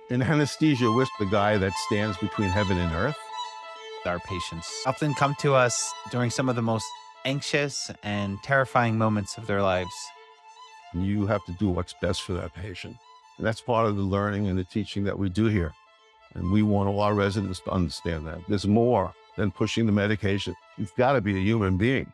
In anesthesia, we're the guy that stands between heaven and earth. Our patients often come to us during some of the most anxious and terrifying moments of their lives. You have to do what's best for that patient. And that's part of the learning and the teaching that we do here. And we want all our residents to understand that. There's more than pushing the medication. You've got to be a human being.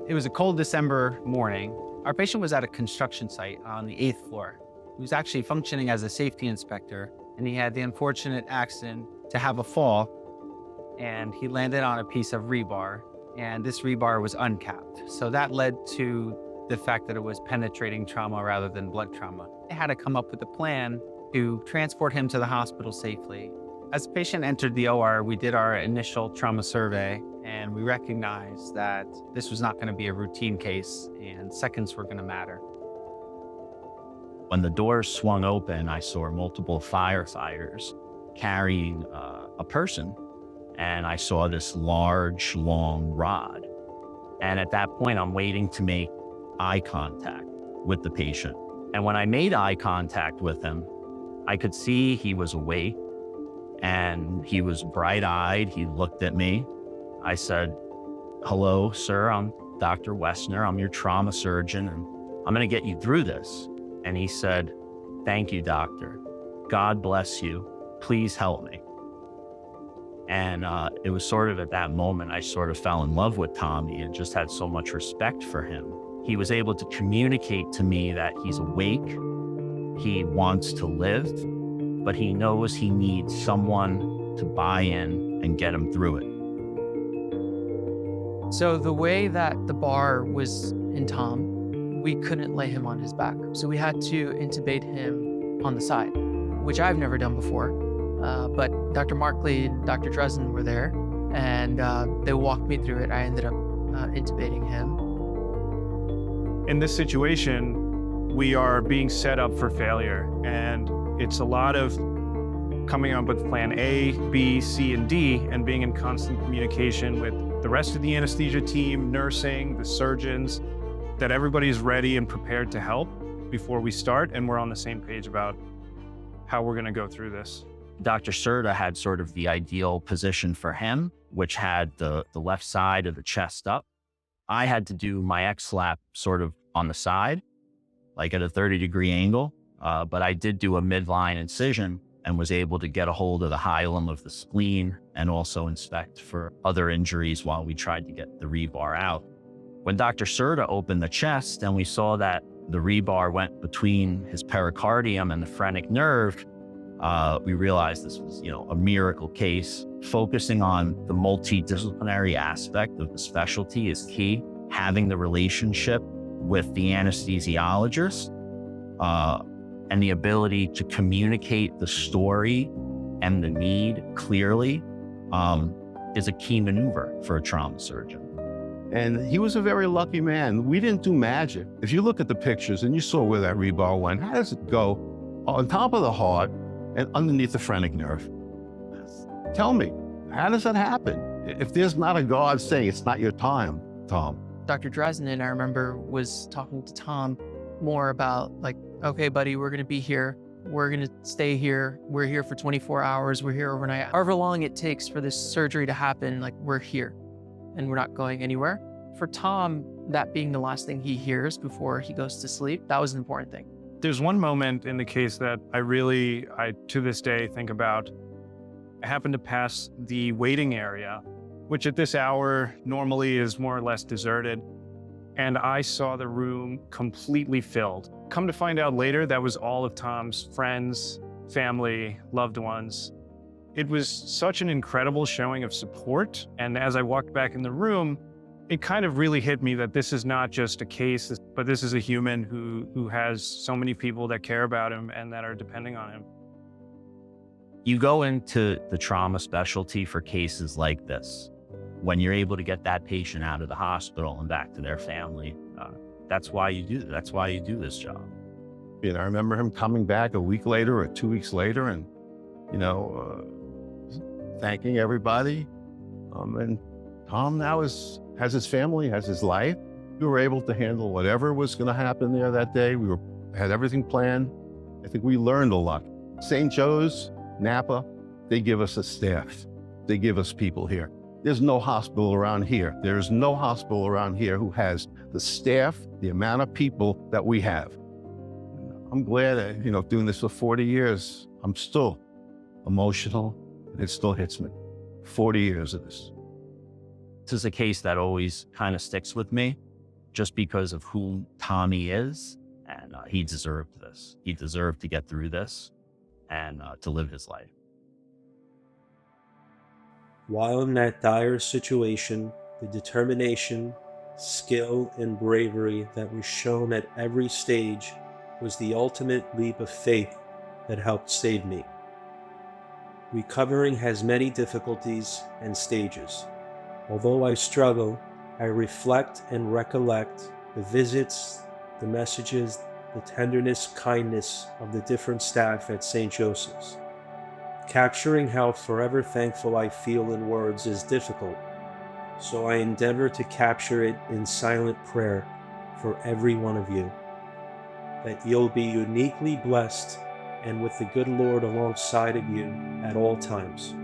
It was a cold December morning. Our patient was at a construction site on the 8th floor. He was actually functioning as a safety inspector, and he had the unfortunate accident to have a fall, and he landed on a piece of rebar, and this rebar was uncapped. So that led to the fact that it was penetrating trauma rather than blood trauma. They had to come up with a plan to transport him to the hospital safely. As the patient entered the OR, we did our initial trauma survey, and we recognized that this was not going to be a routine case and seconds were going to matter. When the doors swung open, I saw multiple firefighters carrying a person, and I saw this large, long rod. And at that point, I'm waiting to make eye contact with the patient. And when I made eye contact with him, I could see he was awake and he was bright-eyed. He looked at me. I said, "Hello, sir, I'm Dr. Wessner. I'm your trauma surgeon, and I'm going to get you through this." And he said, "Thank you, doctor. God bless you. Please help me." And it was sort of at that moment, I sort of fell in love with Tommy and just had so much respect for him. He was able to communicate to me that he's awake, he wants to live, but he knows he needs someone to buy in and get him through it. So the way that the bar was in Tom, we couldn't lay him on his back. So we had to intubate him on the side, which I've never done before. But Dr. Markley and Dr. Dresden were there, and they walked me through it. I ended up intubating him. In this situation, we are being set up for failure, and it's a lot of coming up with plan A, B, C, and D, and being in constant communication with the rest of the anesthesia team, nursing, the surgeons, that everybody is ready and prepared to help before we start, and we're on the same page about how we're going to go through this. Dr. Serta had sort of the ideal position for him, which had the left side of the chest up. I had to do my X-lap sort of on the side, like at a 30-degree angle, but I did do a midline incision and was able to get a hold of the hilum of the spleen and also inspect for other injuries while we tried to get the rebar out. When Dr. Serta opened the chest and we saw that the rebar went between his pericardium and the phrenic nerve, we realized this was, a miracle case. Focusing on the multidisciplinary aspect of the specialty is key. Having the relationship with the anesthesiologist and the ability to communicate the story and the need clearly is a key maneuver for a trauma surgeon. And he was a very lucky man. We didn't do magic. If you look at the pictures and you saw where that rebar went, how does it go on top of the heart and underneath the phrenic nerve? Tell me, how does that happen? If there's not a God saying it's not your time, Tom. Dr. Dresden, I remember, was talking to Tom more about like, okay, buddy, we're going to be here. We're going to stay here. We're here for 24 hours. We're here overnight. However long it takes for this surgery to happen, like we're here and we're not going anywhere. For Tom, that being the last thing he hears before he goes to sleep, that was an important thing. There's one moment in the case that I to this day think about. I happened to pass the waiting area, which at this hour normally is more or less deserted. And I saw the room completely filled. Come to find out later, that was all of Tom's friends, family, loved ones. It was such an incredible showing of support. And as I walked back in the room, it kind of really hit me that this is not just a case, but this is a human who has so many people that care about him and that are depending on him. You go into the trauma specialty for cases like this. When you're able to get that patient out of the hospital and back to their family, that's why you do. That's why you do this job. I remember him coming back a week later or 2 weeks later and, thanking everybody. And Tom now has his family, has his life. We were able to handle whatever was going to happen there that day. We had everything planned. I think we learned a lot. St. Joe's, NAPA, they give us a staff. They give us people here. There's no hospital around here. There's no hospital around here who has the staff, the amount of people that we have. I'm glad that, doing this for 40 years, I'm still emotional, and it still hits me. 40 years of this. This is a case that always kind of sticks with me just because of who Tommy is, and he deserved this. He deserved to get through this and to live his life. While in that dire situation, the determination, skill, and bravery that was shown at every stage was the ultimate leap of faith that helped save me. Recovering has many difficulties and stages. Although I struggle, I reflect and recollect the visits, the messages, the tenderness, kindness of the different staff at St. Joseph's. Capturing how forever thankful I feel in words is difficult, so I endeavor to capture it in silent prayer for every one of you, that you'll be uniquely blessed and with the good Lord alongside of you at all times.